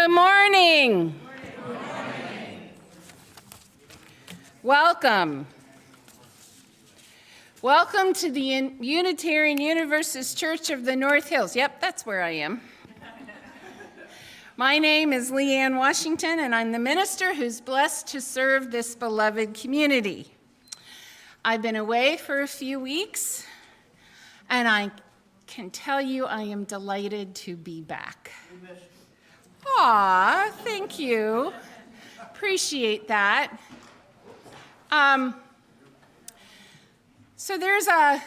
Good morning. Good morning. Welcome. Welcome to the Unitarian Universalist Church of the North Hills. Yep, that's where I am. My name is Leanne Washington, and I'm the minister who's blessed to serve this beloved community. I've been away for a few weeks, and I can tell you I am delighted to be back. Aw, thank you. Appreciate that. So there's a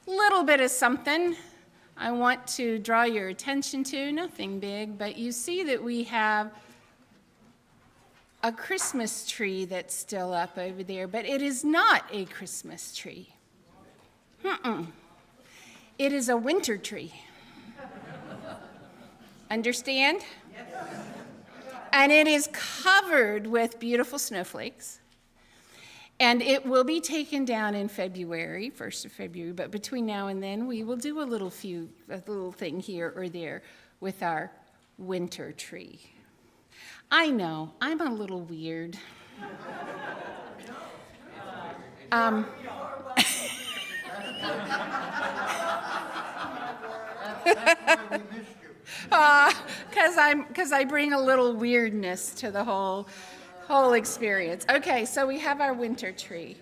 little bit of something I want to draw your attention to, nothing big, but you see that we have a Christmas tree that's still up over there, but it is not a Christmas tree. It is a winter tree. Understand? And it is covered with beautiful snowflakes. And it will be taken down in February, 1st of February, but between now and then we will do a little thing here or there with our winter tree. I know, I'm a little weird. Because I bring a little weirdness to the whole experience. Okay, so we have our winter tree.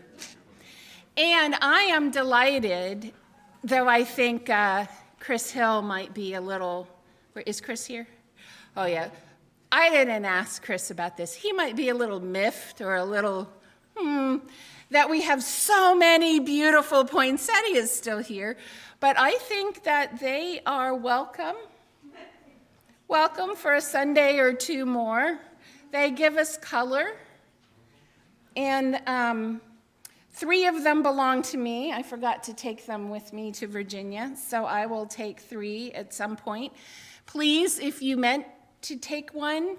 And I am delighted, though I think Chris Hill might be a little, is Chris here? Oh yeah, I didn't ask Chris about this. He might be a little miffed or a little, that we have so many beautiful poinsettias still here. But I think that they are welcome for a Sunday or two more. They give us color, and 3 of them belong to me. I forgot to take them with me to Virginia, so I will take 3 at some point. Please, if you meant to take one,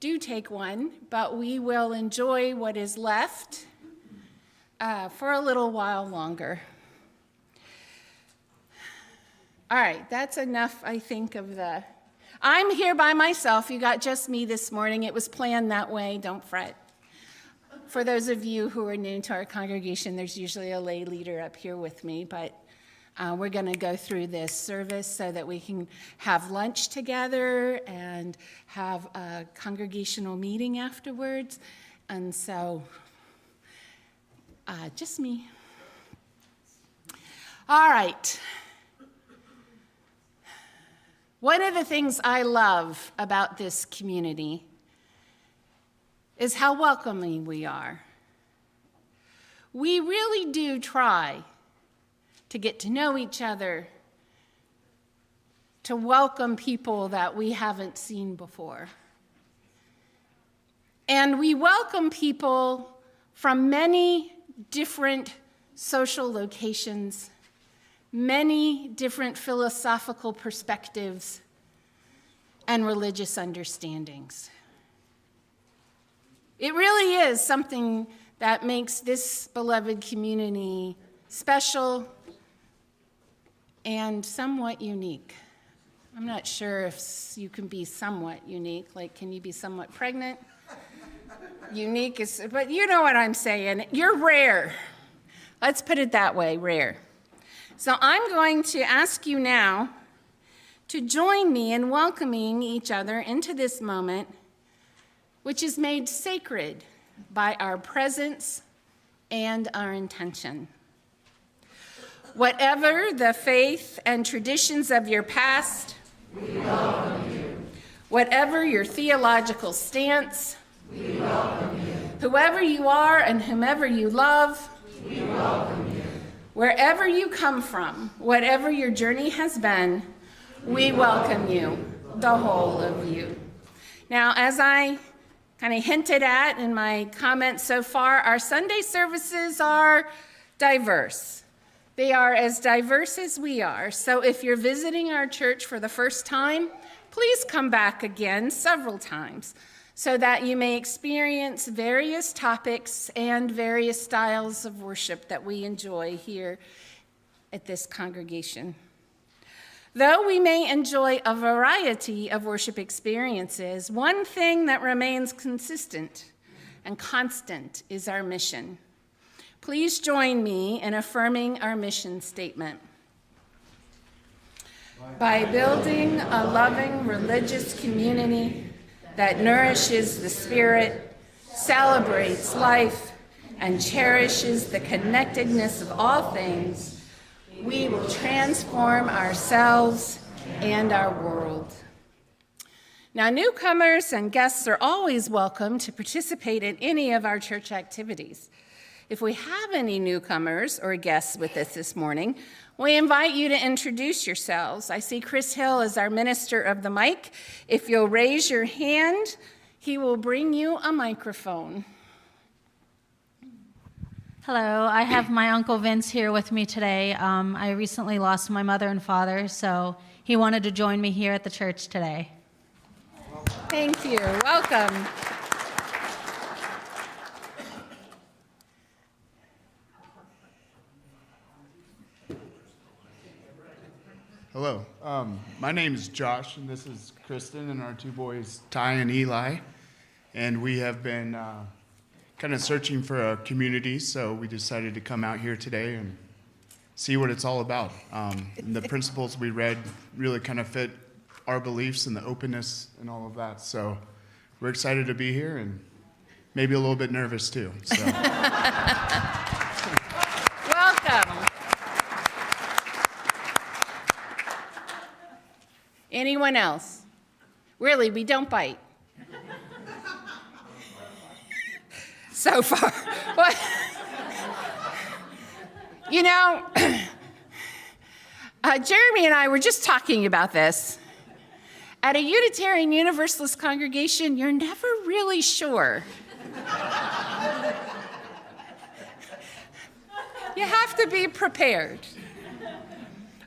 do take one, but we will enjoy what is left for a little while longer. All right, that's enough, I think, of the... I'm here by myself. You got just me this morning. It was planned that way. Don't fret. For those of you who are new to our congregation, there's usually a lay leader up here with me, but we're going to go through this service so that we can have lunch together and have a congregational meeting afterwards. And so, just me. All right. One of the things I love about this community is how welcoming we are. We really do try to get to know each other, to welcome people that we haven't seen before. And we welcome people from many different social locations, many different philosophical perspectives and religious understandings. It really is something that makes this beloved community special and somewhat unique. I'm not sure if you can be somewhat unique, like can you be somewhat pregnant? Unique is, but you know what I'm saying. You're rare. Let's put it that way, rare. So I'm going to ask you now to join me in welcoming each other into this moment, which is made sacred by our presence and our intention. Whatever the faith and traditions of your past, we welcome you. Whatever your theological stance, we welcome you. Whoever you are and whomever you love, we welcome you. Wherever you come from, whatever your journey has been, we welcome you, the whole of you. Now, as I kind of hinted at in my comments so far, our Sunday services are diverse. They are as diverse as we are. So if you're visiting our church for the first time, please come back again several times, so that you may experience various topics and various styles of worship that we enjoy here at this congregation. Though we may enjoy a variety of worship experiences, one thing that remains consistent and constant is our mission. Please join me in affirming our mission statement. By building a loving religious community that nourishes the spirit, celebrates life, and cherishes the connectedness of all things, we will transform ourselves and our world. Now, newcomers and guests are always welcome to participate in any of our church activities. If we have any newcomers or guests with us this morning, we invite you to introduce yourselves. I see Chris Hill as our minister of the mic. If you'll raise your hand, he will bring you a microphone. Hello, I have my Uncle Vince here with me today. I recently lost my mother and father, so he wanted to join me here at the church today. Thank you. Welcome. Hello, my name is Josh, and this is Kristen and our two boys, Ty and Eli. And we have been kind of searching for a community, so we decided to come out here today and see what it's all about. And the principles we read really kind of fit our beliefs and the openness and all of that. So we're excited to be here and maybe a little bit nervous too. So. Welcome. Anyone else? Really, we don't bite. So far. But, you know, Jeremy and I were just talking about this. At a Unitarian Universalist congregation, you're never really sure. You have to be prepared.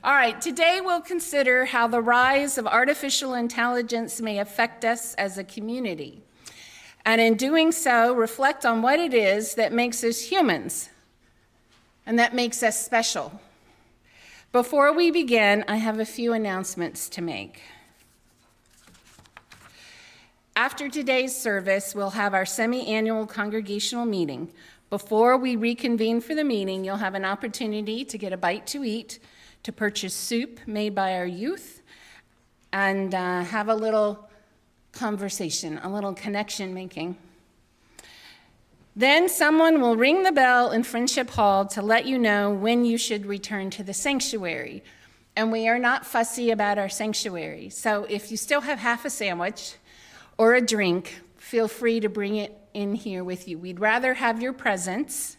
All right, today we'll consider how the rise of artificial intelligence may affect us as a community. And in doing so, reflect on what it is that makes us humans and that makes us special. Before we begin, I have a few announcements to make. After today's service, we'll have our semi-annual congregational meeting. Before we reconvene for the meeting, you'll have an opportunity to get a bite to eat, to purchase soup made by our youth, and have a little conversation, a little connection making. Then someone will ring the bell in Friendship Hall to let you know when you should return to the sanctuary. And we are not fussy about our sanctuary. So if you still have half a sandwich or a drink, feel free to bring it in here with you. We'd rather have your presence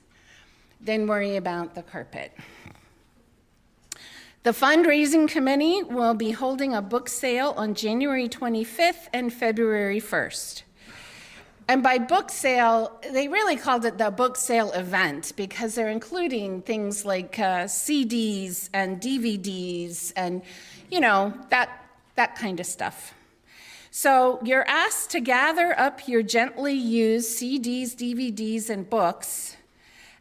than worry about the carpet. The fundraising committee will be holding a book sale on January 25th and February 1st. And by book sale, they really called it the book sale event because they're including things like CDs and DVDs and, you know, that kind of stuff. So you're asked to gather up your gently used CDs, DVDs, and books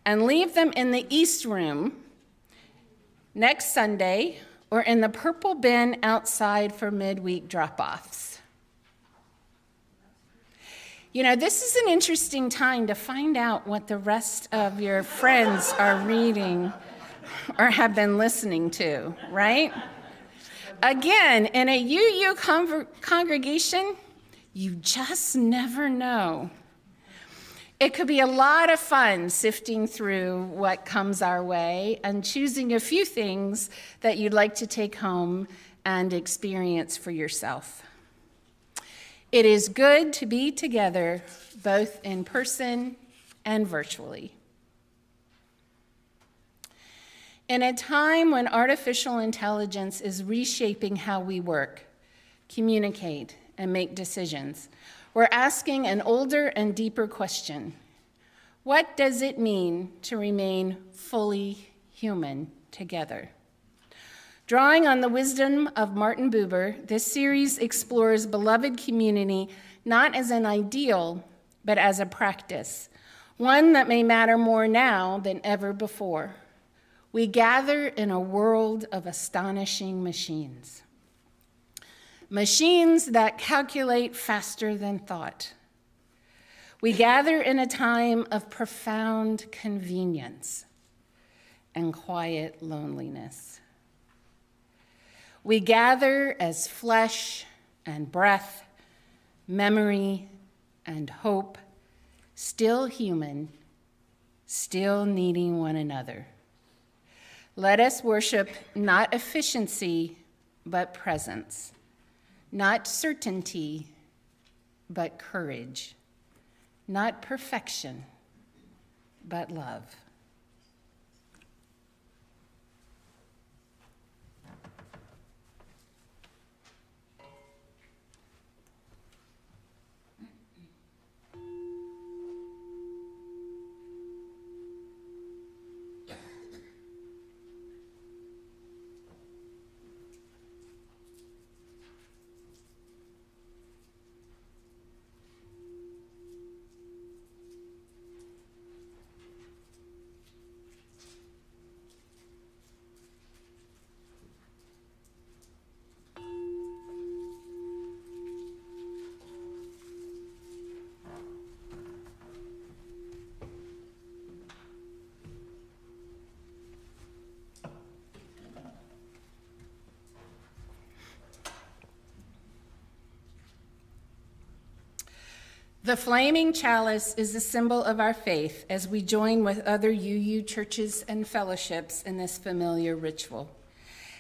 and leave them in the East Room next Sunday or in the purple bin outside for midweek drop-offs. You know, this is an interesting time to find out what the rest of your friends are reading or have been listening to, right? Again, in a UU congregation, you just never know. It could be a lot of fun sifting through what comes our way and choosing a few things that you'd like to take home and experience for yourself. It is good to be together, both in person and virtually. In a time when artificial intelligence is reshaping how we work, communicate, and make decisions, we're asking an older and deeper question. What does it mean to remain fully human together? Drawing on the wisdom of Martin Buber, this series explores beloved community not as an ideal, but as a practice, one that may matter more now than ever before. We gather in a world of astonishing machines. Machines that calculate faster than thought. We gather in a time of profound convenience and quiet loneliness. We gather as flesh and breath, memory and hope, still human, still needing one another. Let us worship not efficiency, but presence, not certainty, but courage, not perfection, but love. The flaming chalice is a symbol of our faith as we join with other UU churches and fellowships in this familiar ritual.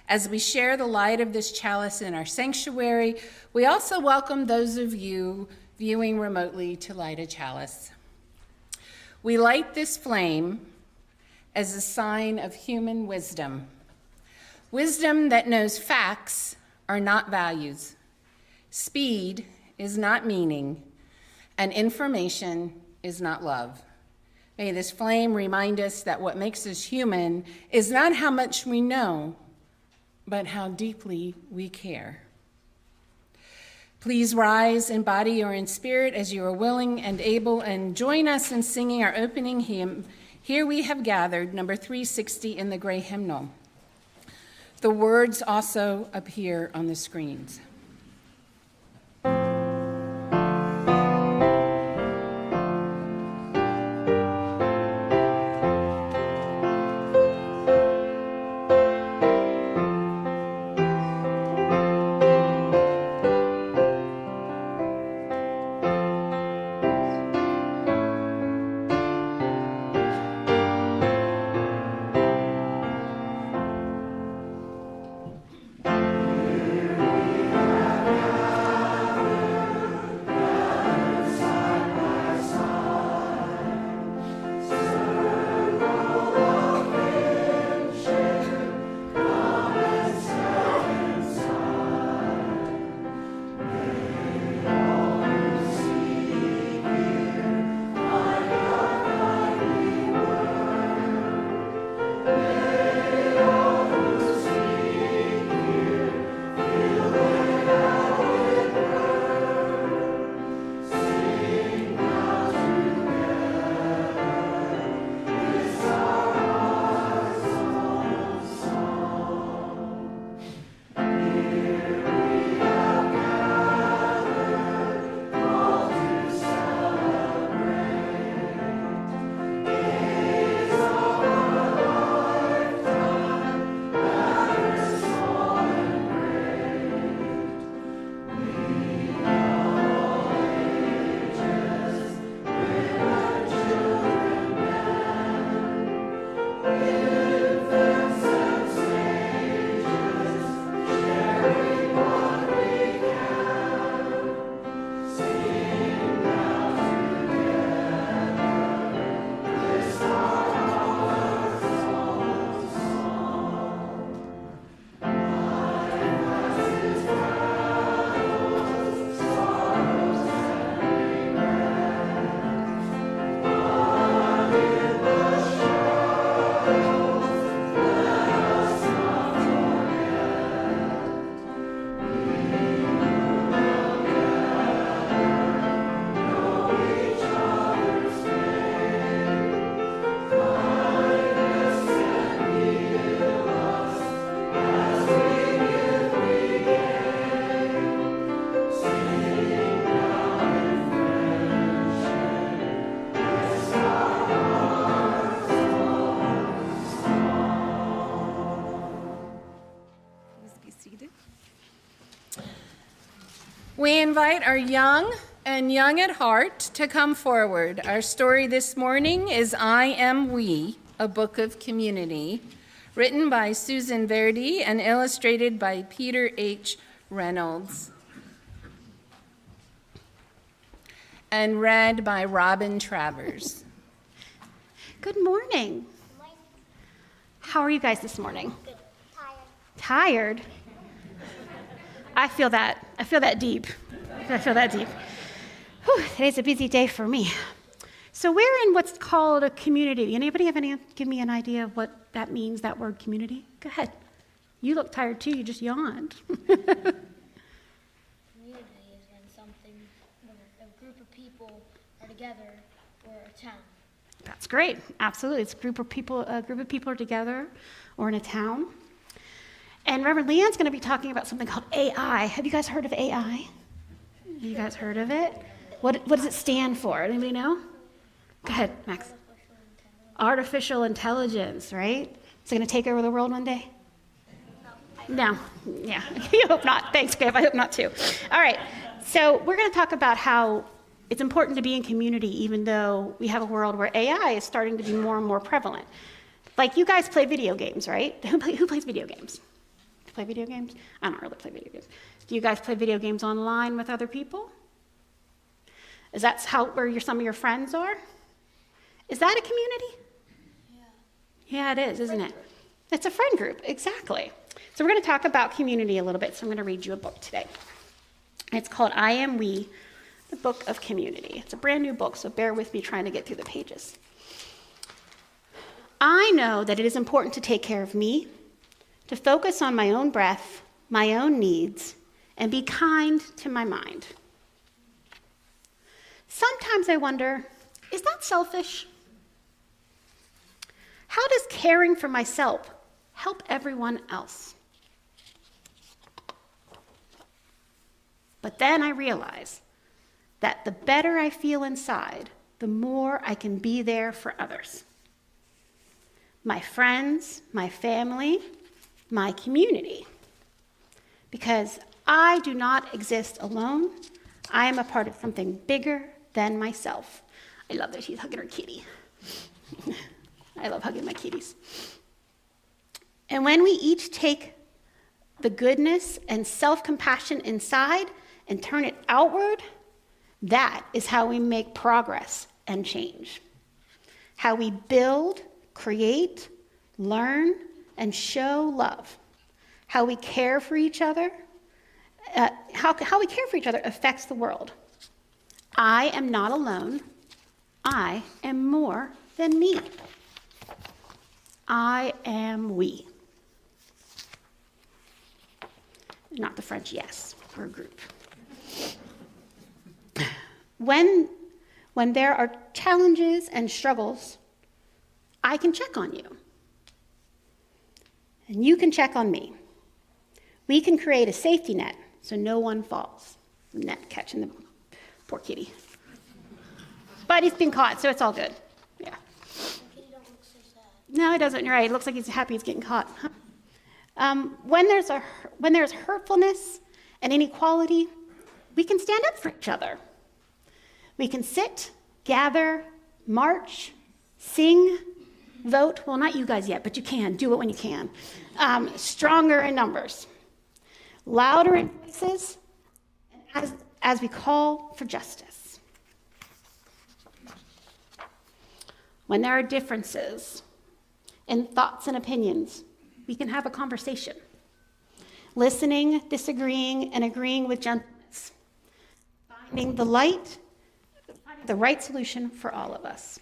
As we share the light of this chalice in our sanctuary, we also welcome those of you viewing remotely to light a chalice. We light this flame as a sign of human wisdom, wisdom that knows facts are not values, speed is not meaning, and information is not love. May this flame remind us that what makes us human is not how much we know, but how deeply we care. Please rise in body or in spirit as you are willing and able, and join us in singing our opening hymn, Here We Have Gathered, number 360 in the gray hymnal. The words also appear on the screens. Here invite our young and young at heart to come forward. Our story this morning is I Am We, a Book of Community, written by Susan Verdi and illustrated by Peter H. Reynolds, and read by Robin Travers. Good morning. How are you guys this morning? Good. Tired. I feel that deep. Whew, today's a busy day for me. So we're in what's called a community. Anybody give me an idea of what that means, that word community? Go ahead. You look tired too, you just yawned. Community is when a group of people are together or a town. That's great. Absolutely. It's a group of people are together or in a town. And Reverend Leanne's going to be talking about something called AI. Have you guys heard of AI? Have you guys heard of it? What does it stand for? Anybody know? Go ahead, Max. Artificial intelligence, right? Is it going to take over the world one day? No. Yeah. I hope not. Thanks, Gabe. I hope not too. All right. So we're going to talk about how it's important to be in community, even though we have a world where AI is starting to be more and more prevalent. Like, you guys play video games, right? Who plays video games? Play video games? I don't really play video games. Do you guys play video games online with other people? Is that where some of your friends are? Is that a community? Yeah, it is, isn't it? It's a friend group, exactly. So we're going to talk about community a little bit, so I'm going to read you a book today. It's called I Am We, the Book of Community. It's a brand new book, so bear with me trying to get through the pages. I know that it is important to take care of me, to focus on my own breath, my own needs, and be kind to my mind. Sometimes I wonder, is that selfish? How does caring for myself help everyone else? But then I realize that the better I feel inside, the more I can be there for others. My friends, my family, my community. Because I do not exist alone. I am a part of something bigger than myself. I love that she's hugging her kitty. I love hugging my kitties. And when we each take the goodness and self-compassion inside and turn it outward, that is how we make progress and change. How we build, create, learn, and show love. How we care for each other, how we care for each other affects the world. I am not alone. I am more than me. I am we. Not the French yes, we're a group. When there are challenges and struggles, I can check on you. And you can check on me. We can create a safety net so no one falls. Net catching the poor kitty. But he's been caught, so it's all good. Yeah. Kitty don't look so sad. No, he doesn't. You're right. It looks like he's happy he's getting caught. When there's hurtfulness and inequality, we can stand up for each other. We can sit, gather, march, sing, vote. Well, not you guys yet, but you can. Do it when you can. Stronger in numbers. Louder in voices, as we call for justice. When there are differences in thoughts and opinions, we can have a conversation. Listening, disagreeing, and agreeing with gentleness. Finding the right solution for all of us.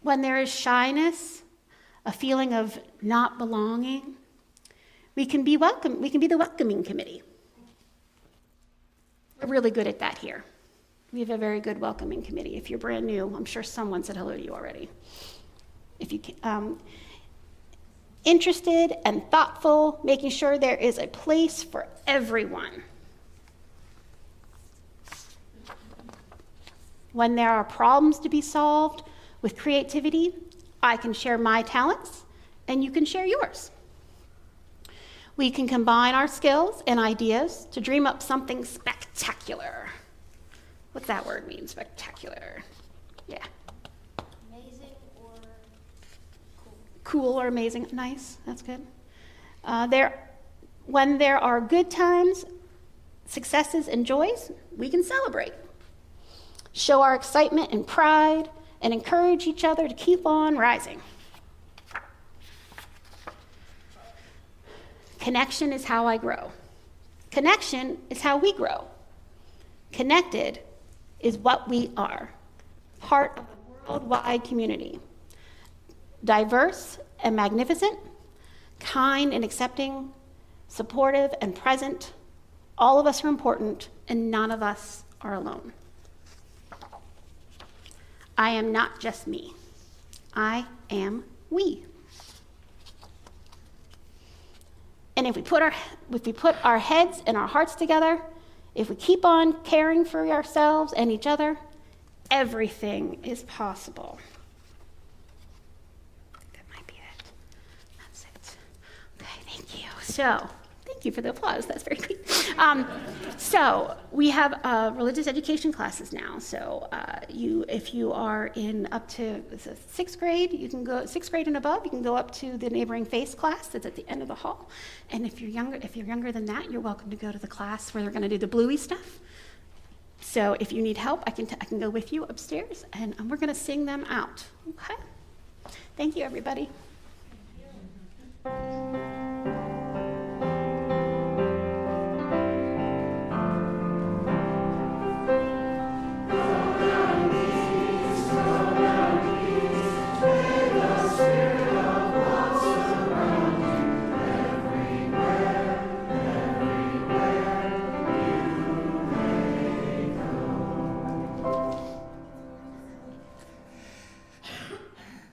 When there is shyness, a feeling of not belonging, we can be the welcoming committee. We're really good at that here. We have a very good welcoming committee. If you're brand new, I'm sure someone said hello to you already. If you interested and thoughtful, making sure there is a place for everyone. When there are problems to be solved with creativity, I can share my talents and you can share yours. We can combine our skills and ideas to dream up something spectacular. What's that word mean, spectacular? Yeah. Amazing or cool? Cool or amazing. Nice, that's good. When there are good times, successes, and joys, we can celebrate. Show our excitement and pride, and encourage each other to keep on rising. Connection is how I grow. Connection is how we grow. Connected is what we are, part of a worldwide community. Diverse and magnificent, kind and accepting, supportive and present. All of us are important, and none of us are alone. I am not just me. I am we. And if we put our heads and our hearts together, if we keep on caring for ourselves and each other, everything is possible. That might be it. That's it. Okay, thank you. So, thank you for the applause. That's very great. So we have religious education classes now. So if you are in up to sixth grade, you can go sixth grade and above. You can go up to the neighboring faith class that's at the end of the hall. And if you're younger than that, you're welcome to go to the class where they're going to do the bluey stuff. So if you need help, I can go with you upstairs, and we're going to sing them out. Okay. Thank you, everybody.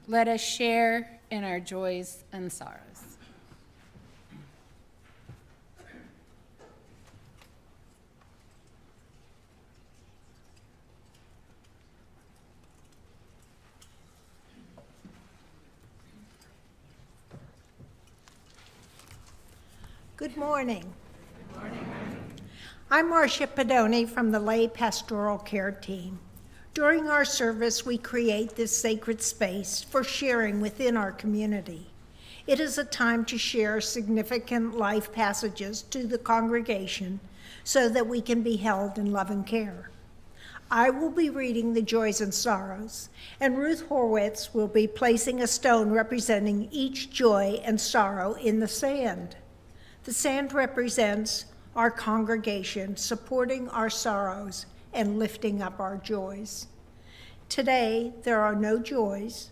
Let us share in our joys and sorrows. Good morning. Good morning. I'm Marcia Pedoni from the Lay Pastoral Care Team. During our service, we create this sacred space for sharing within our community. It is a time to share significant life passages to the congregation so that we can be held in love and care. I will be reading the joys and sorrows, and Ruth Horwitz will be placing a stone representing each joy and sorrow in the sand. The sand represents our congregation supporting our sorrows and lifting up our joys. Today, there are no joys,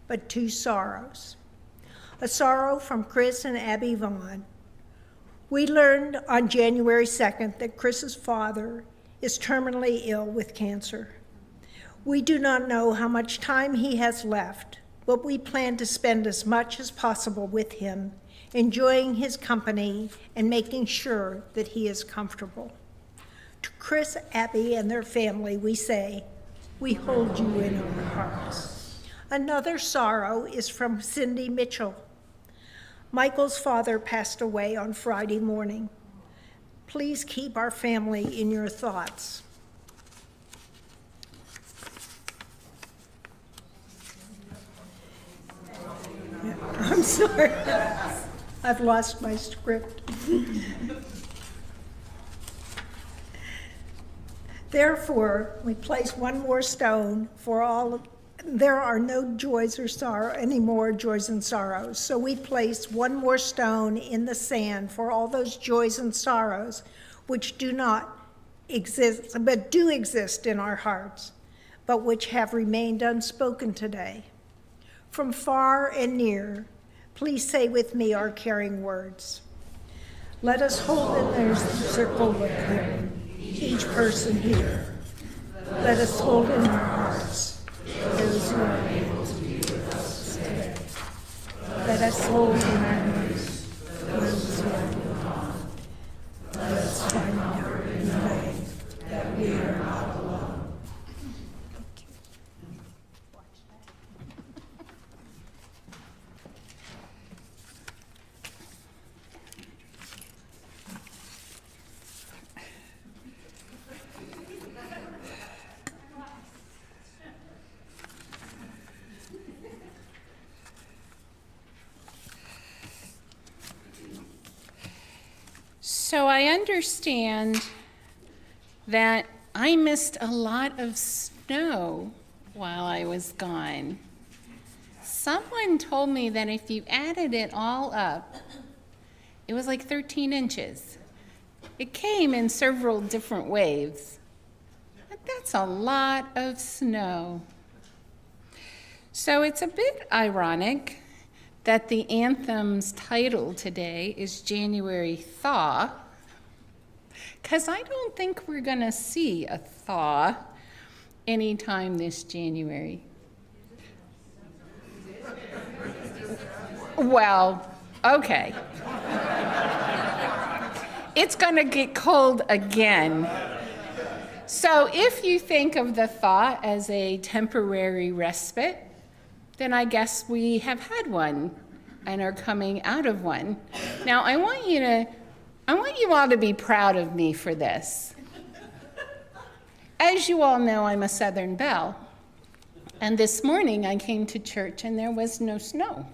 but 2 sorrows. A sorrow from Chris and Abby Vaughn. We learned on January 2nd that Chris's father is terminally ill with cancer. We do not know how much time he has left, but we plan to spend as much as possible with him, enjoying his company and making sure that he is comfortable. To Chris, Abby, and their family, we say, we hold you in our hearts. Another sorrow is from Cindy Mitchell. Michael's father passed away on Friday morning. Please keep our family in your thoughts. I'm sorry. I've lost my script. Therefore, we place one more stone for all. There are no joys or sorrow, any more joys and sorrows. So we place one more stone in the sand for all those joys and sorrows which do not exist, but do exist in our hearts, but which have remained unspoken today. From far and near, please say with me our caring words. Let us hold in their circle of caring each person here. Let us hold in our hearts those who are able to be with us today. Let us hold in our hearts those who are gone. Let us find out in faith that we are not alone. So I understand that I missed a lot of snow while I was gone. Someone told me that if you added it all up, it was like 13 inches. It came in several different waves, but that's a lot of snow. So it's a bit ironic that the anthem's title today is January Thaw, because I don't think we're going to see a thaw anytime this January. Well, okay. It's going to get cold again. So if you think of the thaw as a temporary respite, then I guess we have had one and are coming out of one. Now, I want you all to be proud of me for this. As you all know, I'm a Southern Belle. And this morning I came to church and there was no snow.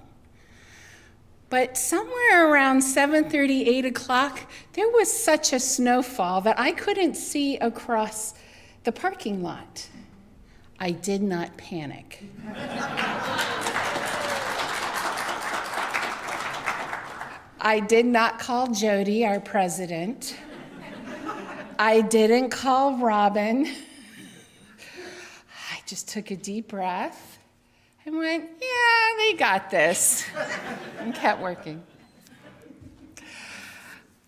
But somewhere around 7:30, 8 o'clock, there was such a snowfall that I couldn't see across the parking lot. I did not panic. I did not call Jody, our president. I didn't call Robin. I just took a deep breath and went, yeah, they got this, and kept working.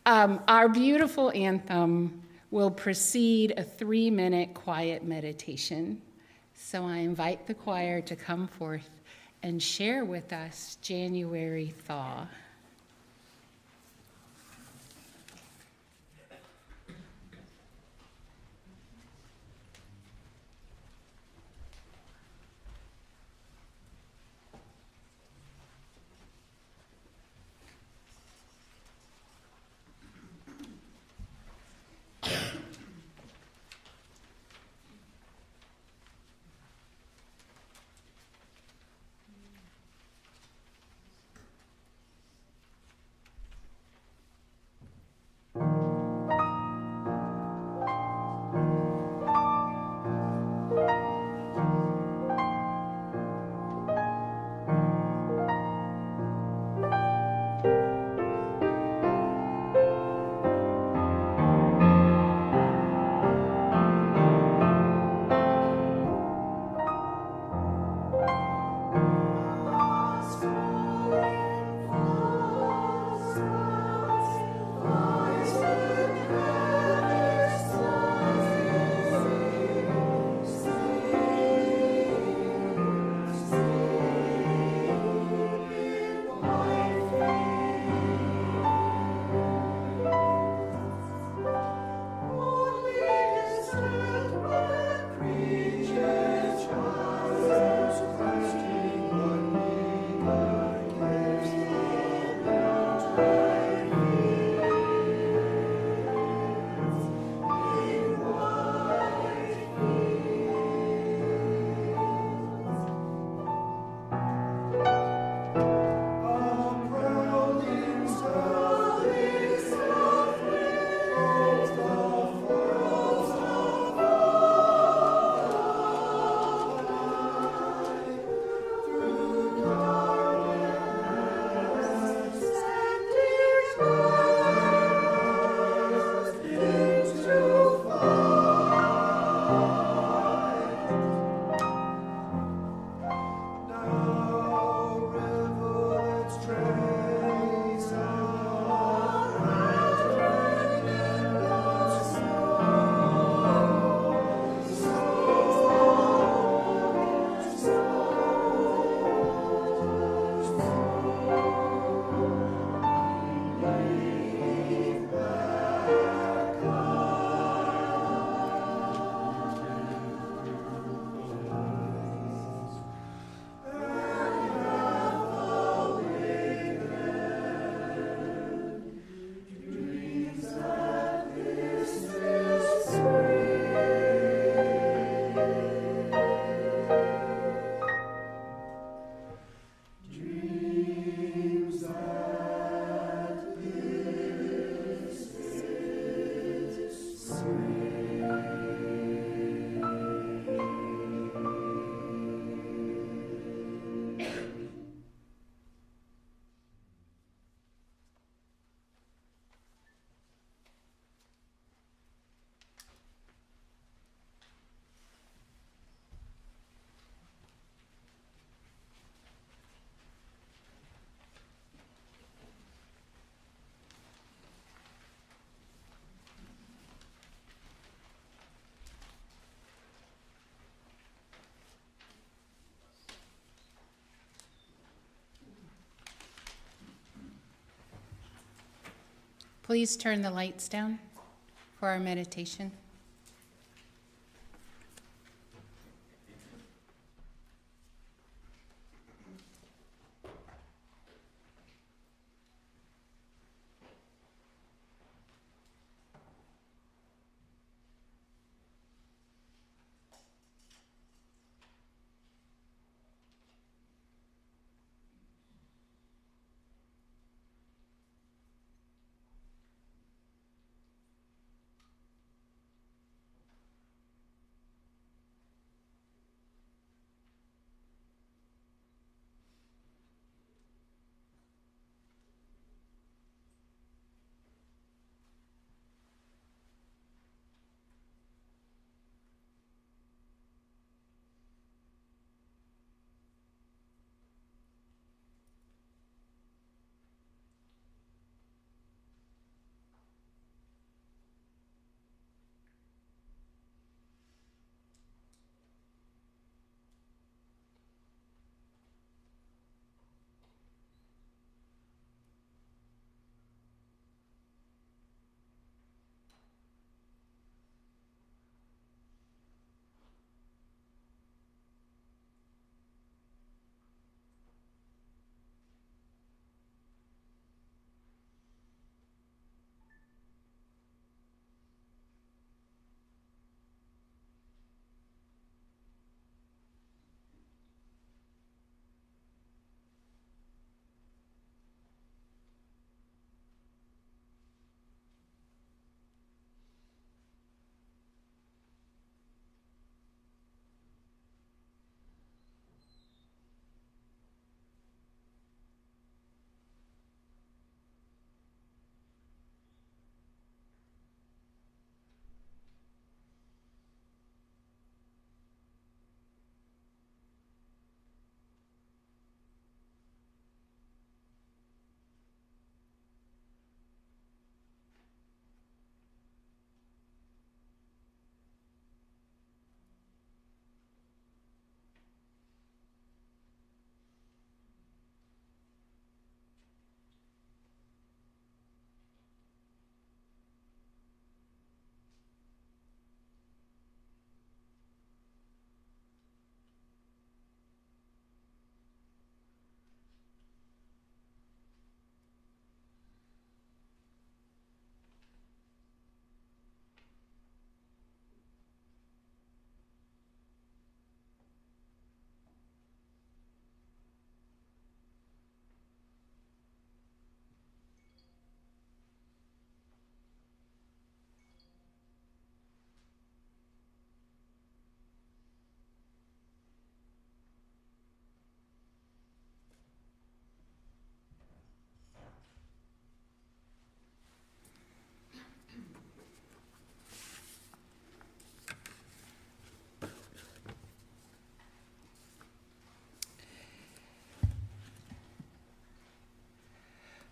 Our beautiful anthem will precede a 3-minute quiet meditation. So I invite the choir to come forth and share with us January Thaw. Please turn the lights down for our meditation.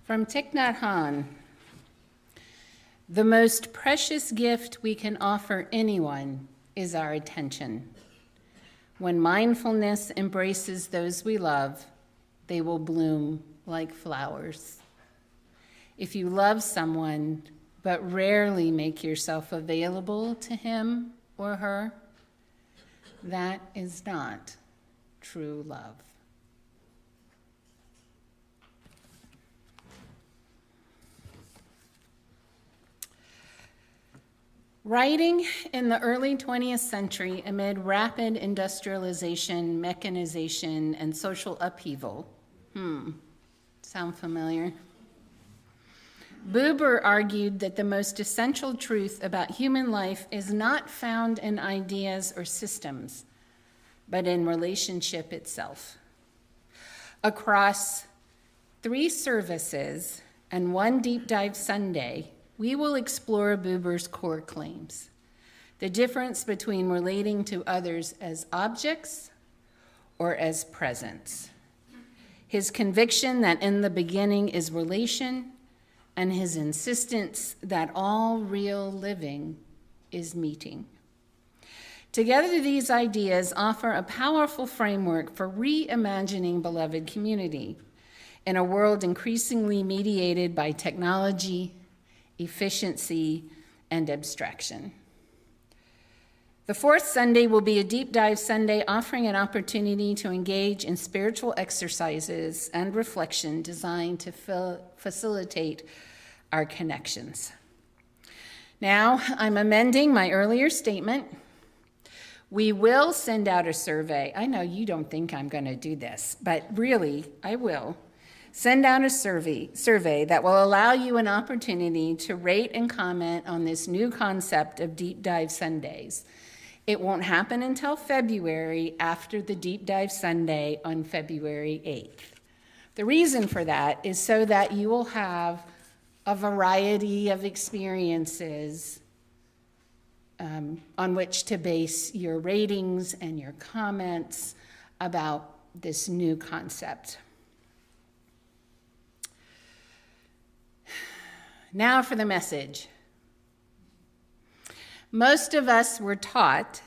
From Thich Nhat Hanh, the most precious gift we can offer anyone is our attention. When mindfulness embraces those we love, they will bloom like flowers. If you love someone but rarely make yourself available to him or her, that is not true love. Writing in the early 20th century amid rapid industrialization, mechanization, and social upheaval. Sound familiar? Buber argued that the most essential truth about human life is not found in ideas or systems, but in relationship itself. Across 3 services and 1 deep dive Sunday, we will explore Buber's core claims, the difference between relating to others as objects or as presence, his conviction that in the beginning is relation, and his insistence that all real living is meeting. Together, these ideas offer a powerful framework for reimagining beloved community in a world increasingly mediated by technology, efficiency, and abstraction. The fourth Sunday will be a deep dive Sunday, offering an opportunity to engage in spiritual exercises and reflection designed to facilitate our connections. Now, I'm amending my earlier statement. We will send out a survey. I know you don't think I'm going to do this, but really, I will. Send out a survey that will allow you an opportunity to rate and comment on this new concept of Deep Dive Sundays. It won't happen until February, after the Deep Dive Sunday on February 8th. The reason for that is so that you will have a variety of experiences on which to base your ratings and your comments about this new concept. Now for the message. Most of us were taught,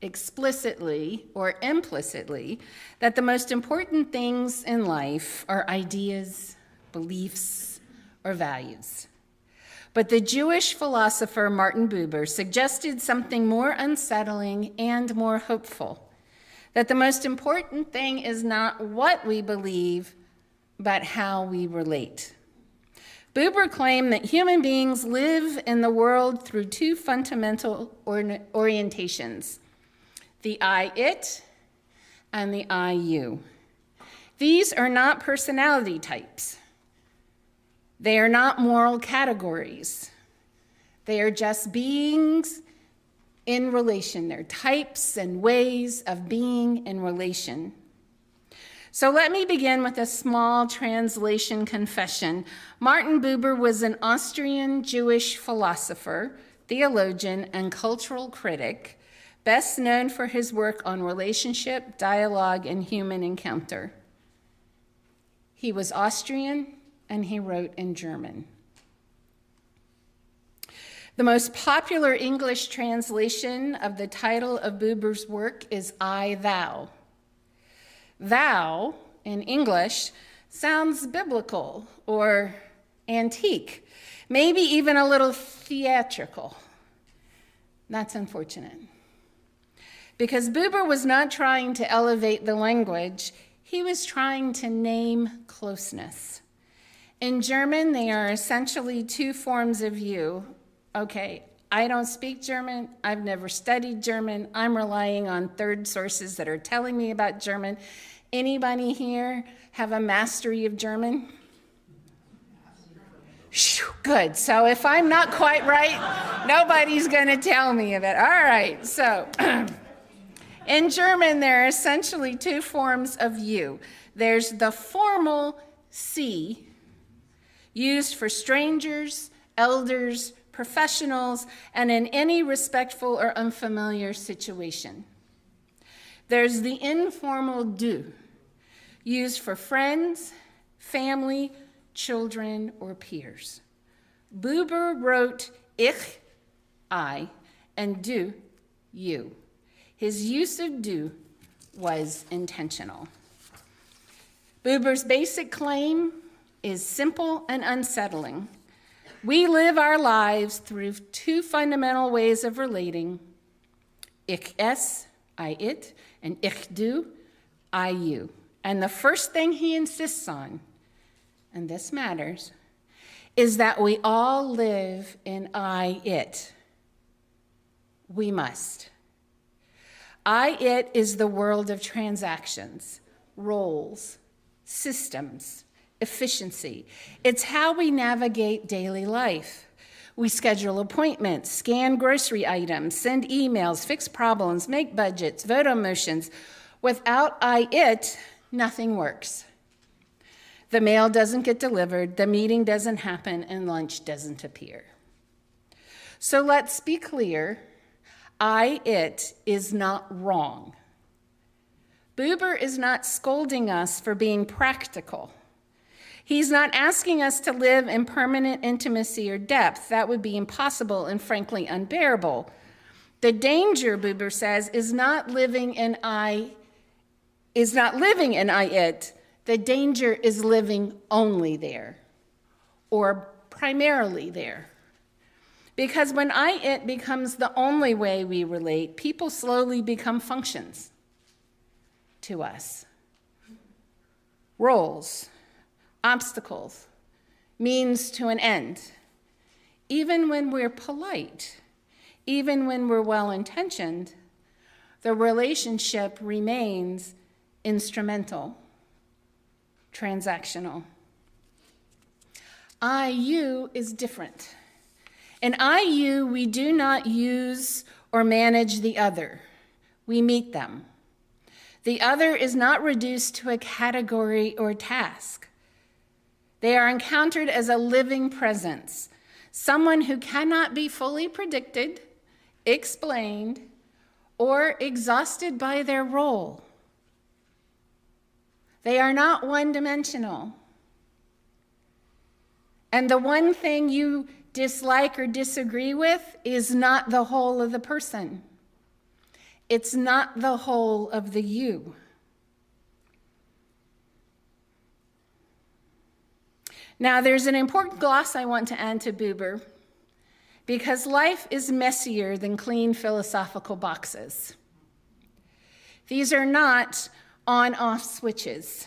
explicitly or implicitly, that the most important things in life are ideas, beliefs, or values. But the Jewish philosopher Martin Buber suggested something more unsettling and more hopeful, that the most important thing is not what we believe, but how we relate. Buber claimed that human beings live in the world through two fundamental orientations, the I-it and the I-you. These are not personality types. They are not moral categories. They are just beings in relation. They're types and ways of being in relation. So let me begin with a small translation confession. Martin Buber was an Austrian Jewish philosopher, theologian, and cultural critic, best known for his work on relationship, dialogue, and human encounter. He was Austrian, and he wrote in German. The most popular English translation of the title of Buber's work is I, Thou. Thou, in English, sounds biblical or antique, maybe even a little theatrical. That's unfortunate. Because Buber was not trying to elevate the language, he was trying to name closeness. In German, they are essentially two forms of you. Okay, I don't speak German. I've never studied German. I'm relying on third sources that are telling me about German. Anybody here have a mastery of German? Good. So if I'm not quite right, nobody's going to tell me of it. All right. So in German, there are essentially two forms of you. There's the formal Sie, used for strangers, elders, professionals, and in any respectful or unfamiliar situation. There's the informal Du, used for friends, family, children, or peers. Buber wrote Ich, I, and Du, you. His use of Du was intentional. Buber's basic claim is simple and unsettling. We live our lives through two fundamental ways of relating, Ich es, I it, and Ich du, I you. And the first thing he insists on, and this matters, is that we all live in I it. We must. I it is the world of transactions, roles, systems, efficiency. It's how we navigate daily life. We schedule appointments, scan grocery items, send emails, fix problems, make budgets, vote on motions. Without I it, nothing works. The mail doesn't get delivered, the meeting doesn't happen, and lunch doesn't appear. So let's be clear, I it is not wrong. Buber is not scolding us for being practical. He's not asking us to live in permanent intimacy or depth. That would be impossible and frankly unbearable. The danger, Buber says, is not living in I it. The danger is living only there or primarily there. Because when it becomes the only way we relate, people slowly become functions to us. Roles, obstacles, means to an end. Even when we're polite, even when we're well-intentioned, the relationship remains instrumental, transactional. I-you is different. In I-you, we do not use or manage the other. We meet them. The other is not reduced to a category or task. They are encountered as a living presence, someone who cannot be fully predicted, explained, or exhausted by their role. They are not one-dimensional. And the one thing you dislike or disagree with is not the whole of the person. It's not the whole of the you. Now, there's an important gloss I want to add to Buber, because life is messier than clean philosophical boxes. These are not on-off switches.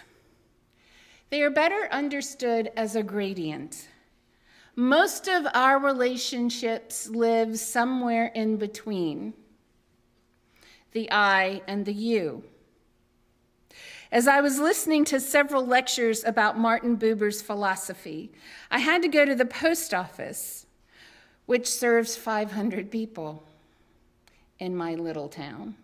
They are better understood as a gradient. Most of our relationships live somewhere in between the I and the you. As I was listening to several lectures about Martin Buber's philosophy, I had to go to the post office, which serves 500 people in my little town.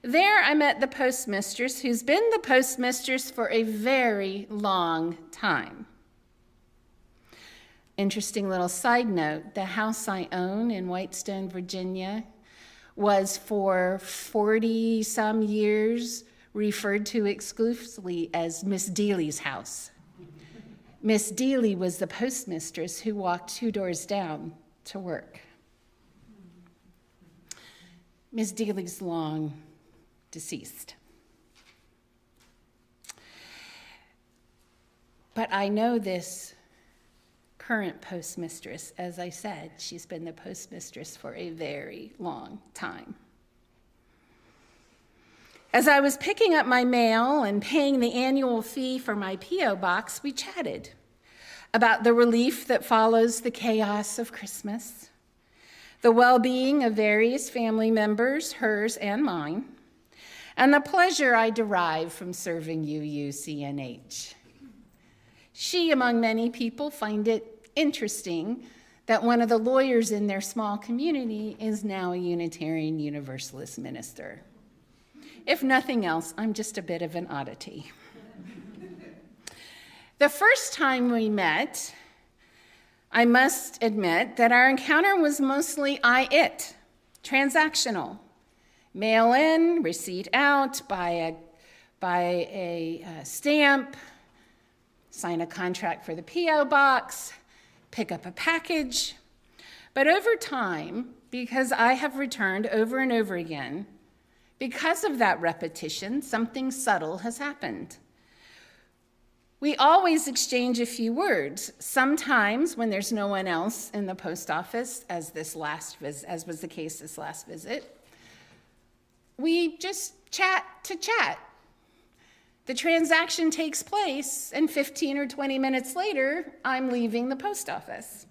There I met the postmistress, who's been the postmistress for a very long time. Interesting little side note, the house I own in Whitestone, Virginia, was for 40-some years referred to exclusively as Miss Dealey's house. Miss Dealey was the postmistress who walked 2 doors down to work. Miss Dealey's long deceased. But I know this current postmistress. As I said, she's been the postmistress for a very long time. As I was picking up my mail and paying the annual fee for my P.O. box, we chatted about the relief that follows the chaos of Christmas, the well-being of various family members, hers and mine, and the pleasure I derive from serving UUCNH. She, among many people, find it interesting that one of the lawyers in their small community is now a Unitarian Universalist minister. If nothing else, I'm just a bit of an oddity. The first time we met, I must admit that our encounter was mostly I-it, transactional. Mail in, receipt out, buy a stamp, sign a contract for the P.O. box, pick up a package. But over time, because I have returned over and over again, because of that repetition, something subtle has happened. We always exchange a few words. Sometimes, when there's no one else in the post office, as was the case this last visit, we just chat to chat. The transaction takes place, and 15 or 20 minutes later, I'm leaving the post office.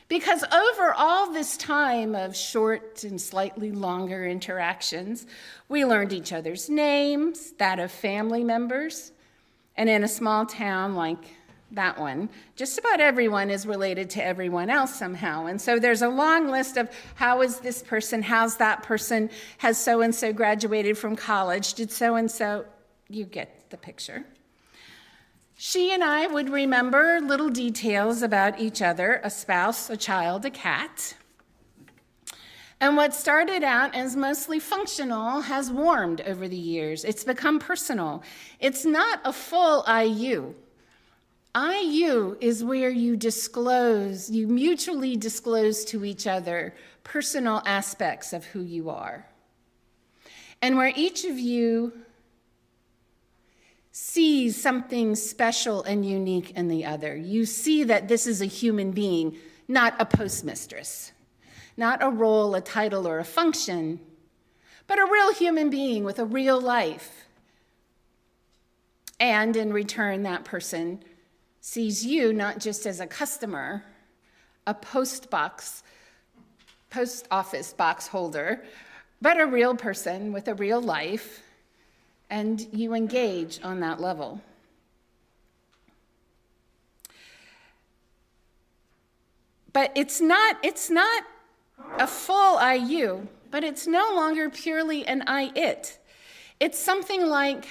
Because over all this time of short and slightly longer interactions, we learned each other's names, that of family members, and in a small town like that one, just about everyone is related to everyone else somehow. And so there's a long list of how is this person, how's that person, has so-and-so graduated from college, did so-and-so, you get the picture. She and I would remember little details about each other, a spouse, a child, a cat. And what started out as mostly functional has warmed over the years. It's become personal. It's not a full I-you. I-you is where you mutually disclose to each other personal aspects of who you are. And where each of you sees something special and unique in the other. You see that this is a human being, not a postmistress, not a role, a title, or a function, but a real human being with a real life. And in return, that person sees you not just as a customer, a post office box holder, but a real person with a real life, and you engage on that level. But it's not a full IU, but it's no longer purely an I-it. It's something like,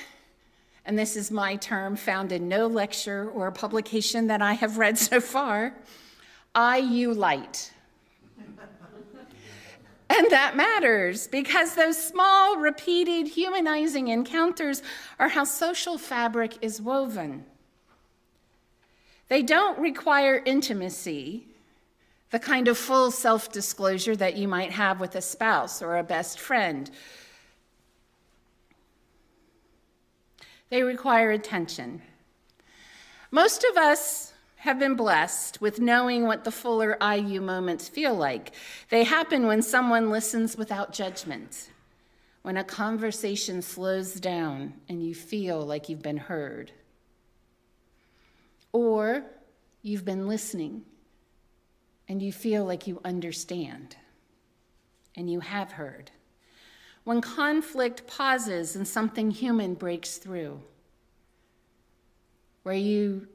and this is my term found in no lecture or publication that I have read so far, IU light. And that matters because those small, repeated, humanizing encounters are how social fabric is woven. They don't require intimacy, the kind of full self-disclosure that you might have with a spouse or a best friend. They require attention. Most of us have been blessed with knowing what the fuller IU moments feel like. They happen when someone listens without judgment, when a conversation slows down and you feel like you've been heard. Or you've been listening and you feel like you understand and you have heard. When conflict pauses and something human breaks through, where you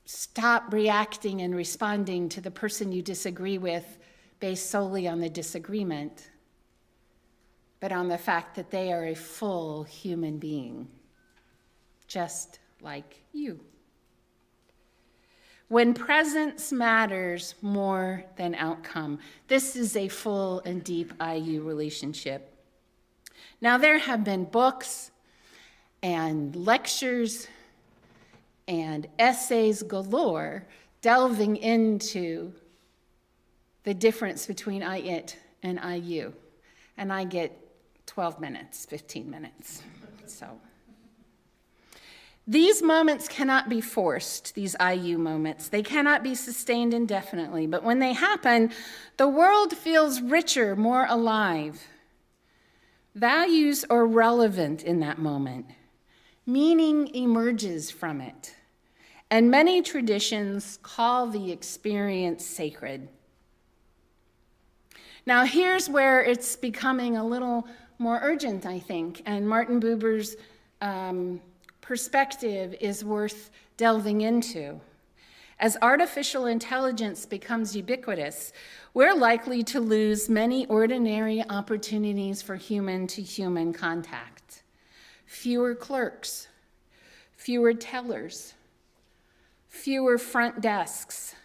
stop reacting and responding to the person you disagree with based solely on the disagreement, but on the fact that they are a full human being, just like you. When presence matters more than outcome, this is a full and deep IU relationship. Now, there have been books and lectures and essays galore delving into the difference between I-it and IU. And I get 12 minutes, 15 minutes. So these moments cannot be forced, these IU moments. They cannot be sustained indefinitely. But when they happen, the world feels richer, more alive. Values are relevant in that moment. Meaning emerges from it. And many traditions call the experience sacred. Now, here's where it's becoming a little more urgent, I think, and Martin Buber's perspective is worth delving into. As artificial intelligence becomes ubiquitous, we're likely to lose many ordinary opportunities for human-to-human contact. Fewer clerks, fewer tellers, fewer front desks,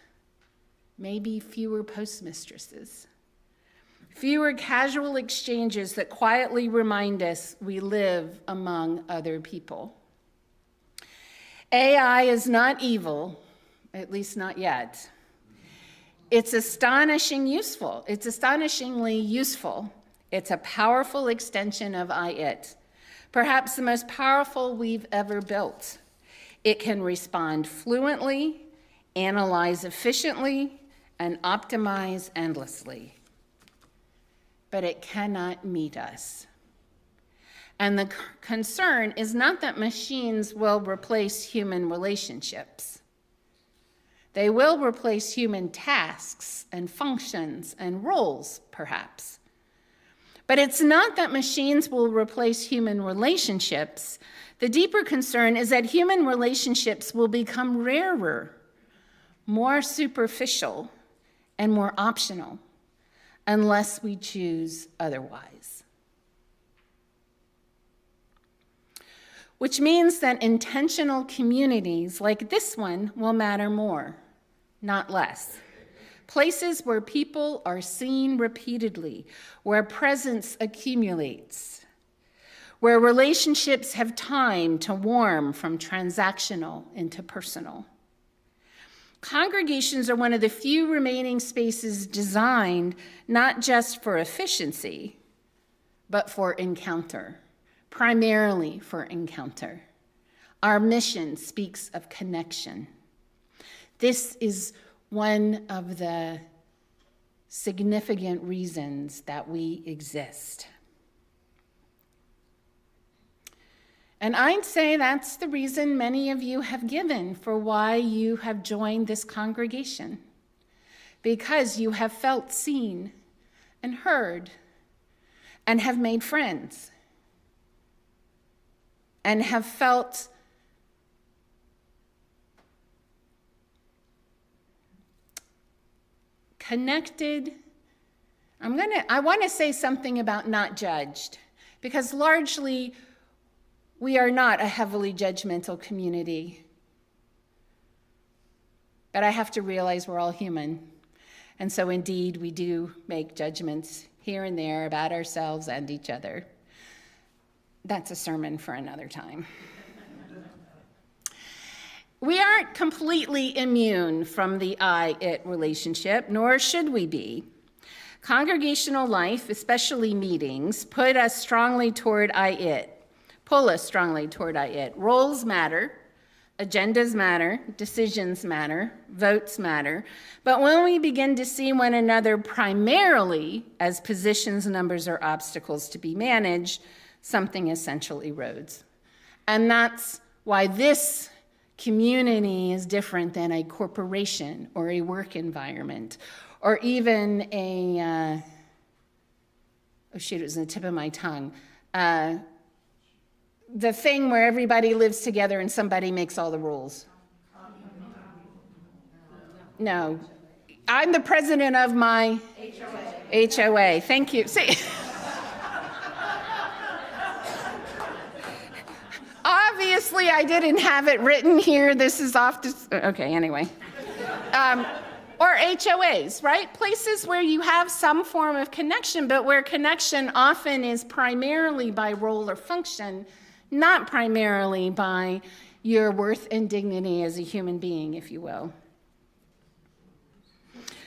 maybe fewer postmistresses, fewer casual exchanges that quietly remind us we live among other people. AI is not evil, at least not yet. It's astonishingly useful. It's a powerful extension of I-it, perhaps the most powerful we've ever built. It can respond fluently, analyze efficiently, and optimize endlessly. But it cannot meet us. And the concern is not that machines will replace human relationships. They will replace human tasks and functions and roles, perhaps. But it's not that machines will replace human relationships. The deeper concern is that human relationships will become rarer, more superficial, and more optional, unless we choose otherwise. Which means that intentional communities like this one will matter more, not less. Places where people are seen repeatedly, where presence accumulates, where relationships have time to warm from transactional into personal. Congregations are one of the few remaining spaces designed not just for efficiency, but for encounter, primarily for encounter. Our mission speaks of connection. This is one of the significant reasons that we exist. And I'd say that's the reason many of you have given for why you have joined this congregation, because you have felt seen and heard and have made friends and have felt connected. I want to say something about not judged, because largely we are not a heavily judgmental community. But I have to realize we're all human. And so indeed, we do make judgments here and there about ourselves and each other. That's a sermon for another time. We aren't completely immune from the I-it relationship, nor should we be. Congregational life, especially meetings, pull us strongly toward I-it. Roles matter, agendas matter, decisions matter, votes matter. But when we begin to see one another primarily as positions, numbers, or obstacles to be managed, something essential erodes. And that's why this community is different than a corporation or a work environment or even it was on the tip of my tongue. The thing where everybody lives together and somebody makes all the rules. No. I'm the president of my HOA. Thank you. See. Obviously, I didn't have it written here. This is off to, okay, anyway. Or HOAs, right? Places where you have some form of connection, but where connection often is primarily by role or function, not primarily by your worth and dignity as a human being, if you will.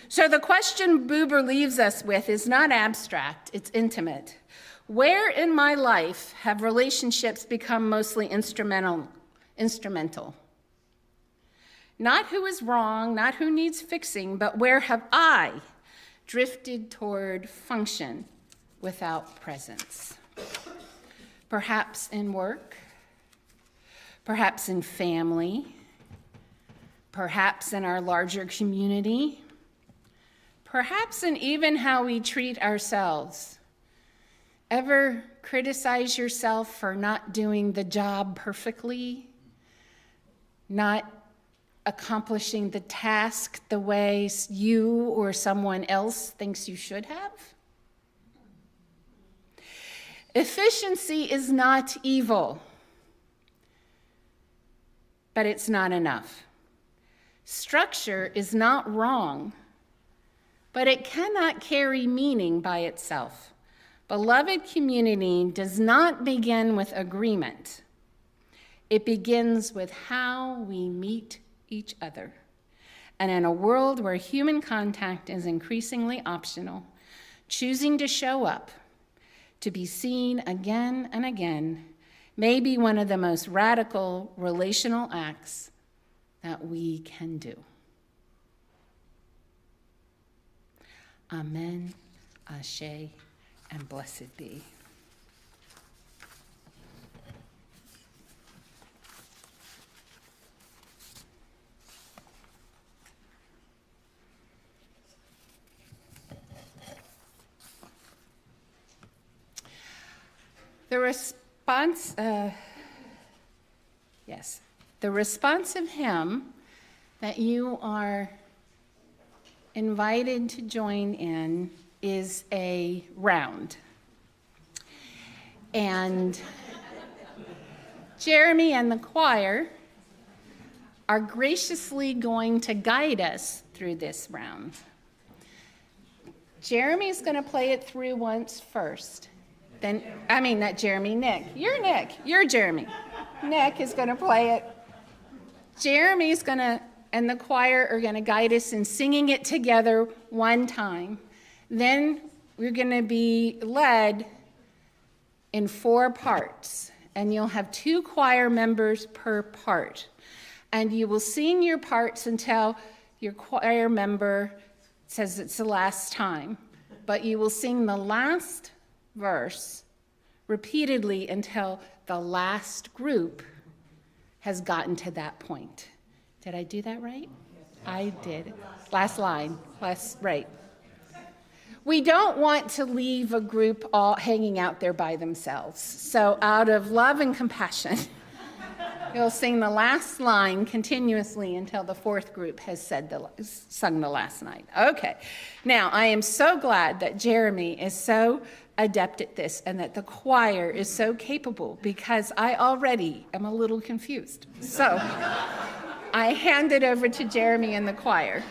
So the question Buber leaves us with is not abstract, it's intimate. Where in my life have relationships become mostly instrumental? Not who is wrong, not who needs fixing, but where have I drifted toward function without presence? Perhaps in work, perhaps in family, perhaps in our larger community, perhaps in even how we treat ourselves. Ever criticize yourself for not doing the job perfectly, not accomplishing the task the way you or someone else thinks you should have? Efficiency is not evil, but it's not enough. Structure is not wrong, but it cannot carry meaning by itself. Beloved community does not begin with agreement. It begins with how we meet each other. And in a world where human contact is increasingly optional, choosing to show up, to be seen again and again, may be one of the most radical relational acts that we can do. Amen, Ashe, and blessed be. The responsive hymn that you are invited to join in is a round. And Jeremy and the choir are graciously going to guide us through this round. Jeremy's going to play it through once first. Then, not Jeremy, Nick. You're Jeremy. Nick is going to play it. Jeremy's going to, and the choir are going to guide us in singing it together one time. Then we're going to be led in 4 parts, and you'll have 2 choir members per part. And you will sing your parts until your choir member It says it's the last time, but you will sing the last verse repeatedly until the last group has gotten to that point. Did I do that right? I did. Last line, right. We don't want to leave a group all hanging out there by themselves. So out of love and compassion, you'll sing the last line continuously until the fourth group has sung the last night. Okay. Now, I am so glad that Jeremy is so adept at this and that the choir is so capable, because I already am a little confused. So I hand it over to Jeremy and the choir.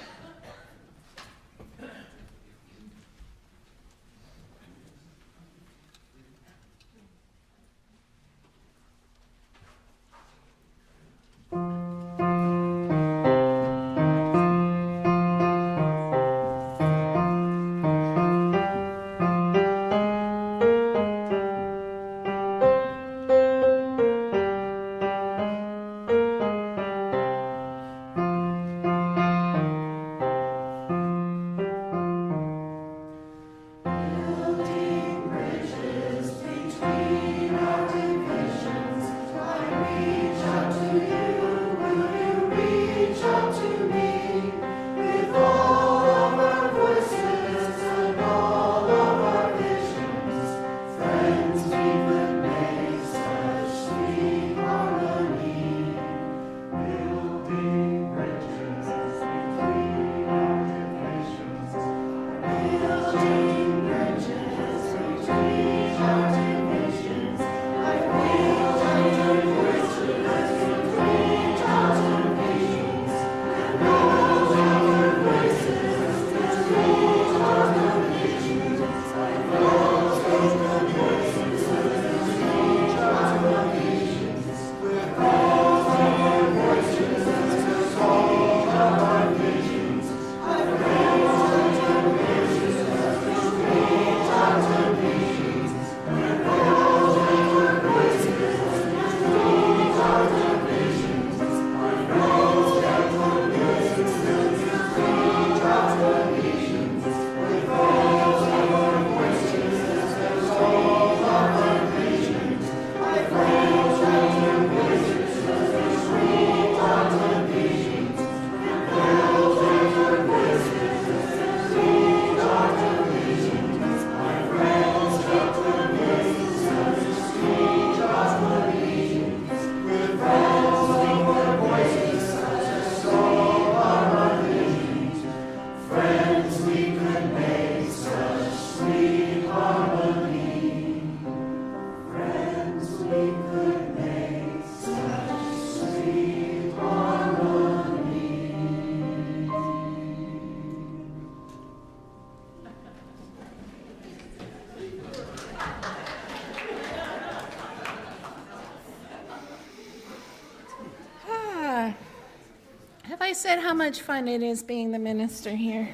Have I said how much fun it is being the minister here?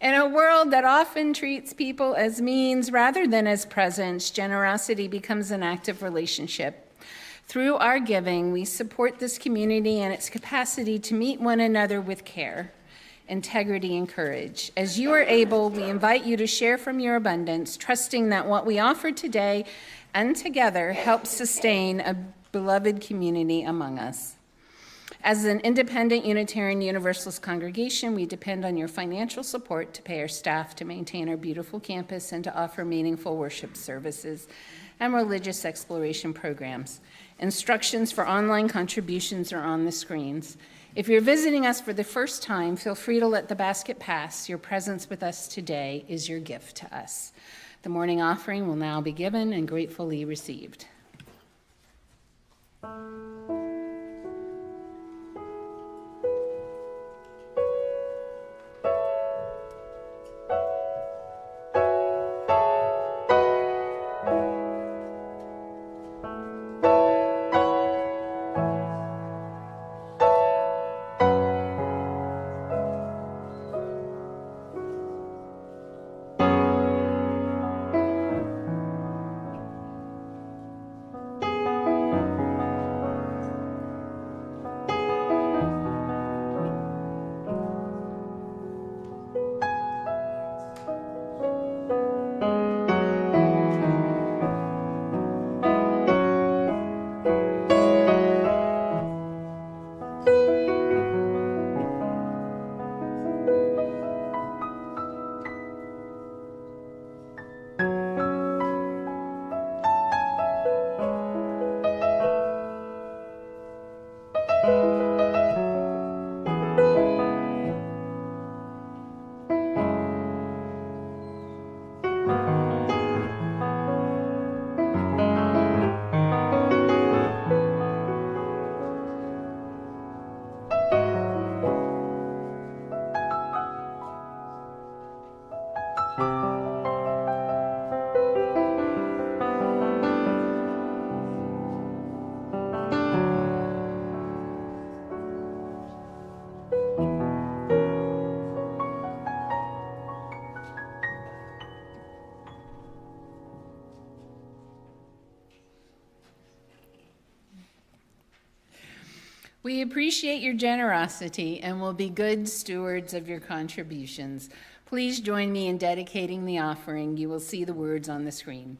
In a world that often treats people as means rather than as presents, generosity becomes an active relationship. Through our giving, we support this community and its capacity to meet one another with care, integrity, and courage. As you are able, we invite you to share from your abundance, trusting that what we offer today and together helps sustain a beloved community among us. As an independent Unitarian Universalist congregation, we depend on your financial support to pay our staff, to maintain our beautiful campus, and to offer meaningful worship services and religious exploration programs. Instructions for online contributions are on the screens. If you're visiting us for the first time, feel free to let the basket pass. Your presence with us today is your gift to us. The morning offering will now be given and gratefully received. We appreciate your generosity and will be good stewards of your contributions. Please join me in dedicating the offering. You will see the words on the screen.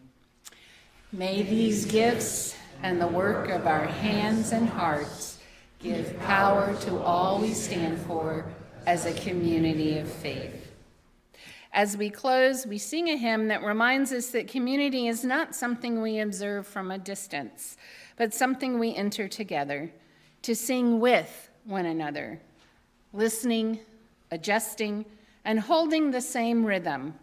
May these gifts and the work of our hands and hearts give power to all we stand for as a community of faith. As we close, we sing a hymn that reminds us that community is not something we observe from a distance, but something we enter together to sing with one another, listening, adjusting, and holding the same rhythm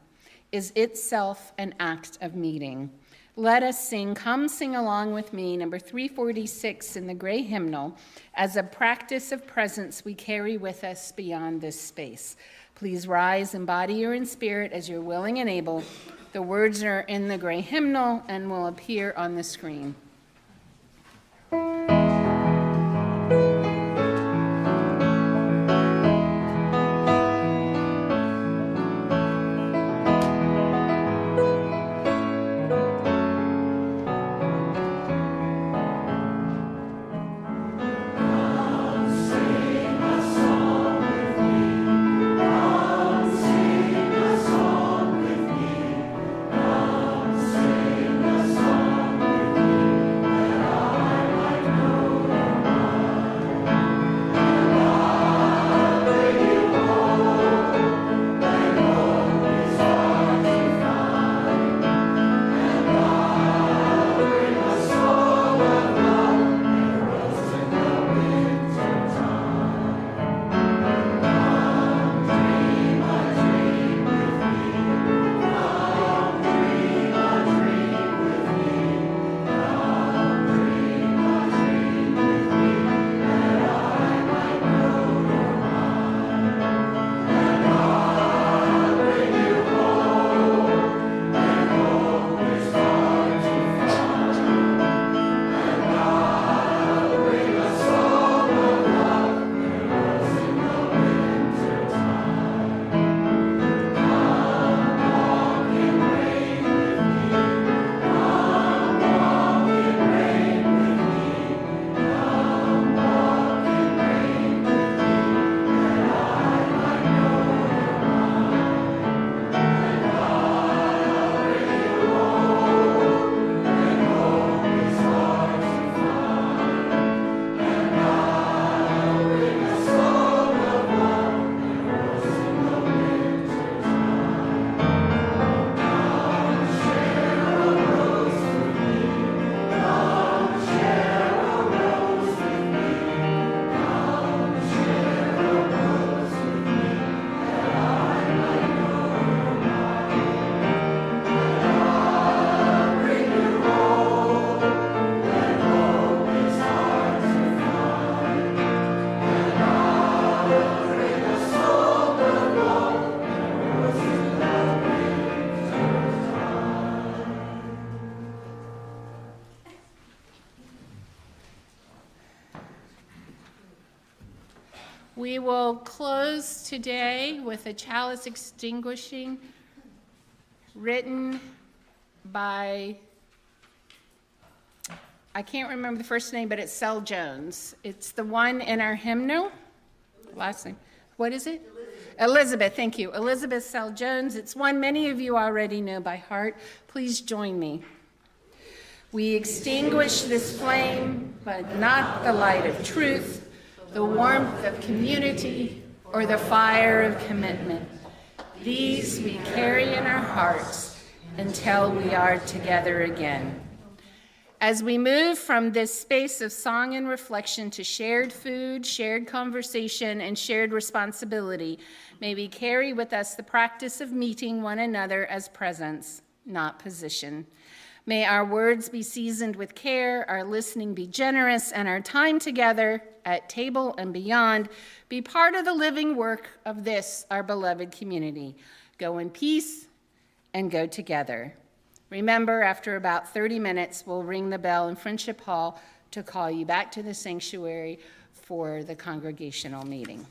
is itself an act of meeting. Let us sing, Come Sing Along With Me, number 346 in the gray hymnal, as a practice of presence we carry with us beyond this space. Please rise in body or in spirit as you're willing and able. The words are in the gray hymnal and will appear on the screen. We will close today with a chalice extinguishing written by, I can't remember the first name, but it's Sel Jones. It's the one in our hymnal. Last name. What is it? Elizabeth, thank you. Elizabeth Sel Jones. It's one many of you already know by heart. Please join me. We extinguish this flame, but not the light of truth, the warmth of community, or the fire of commitment. These we carry in our hearts until we are together again. As we move from this space of song and reflection to shared food, shared conversation, and shared responsibility, may we carry with us the practice of meeting one another as presence, not position. May our words be seasoned with care, our listening be generous, and our time together at table and beyond be part of the living work of this, our beloved community. Go in peace and go together. Remember, after about 30 minutes, we'll ring the bell in Friendship Hall to call you back to the sanctuary for the congregational meeting.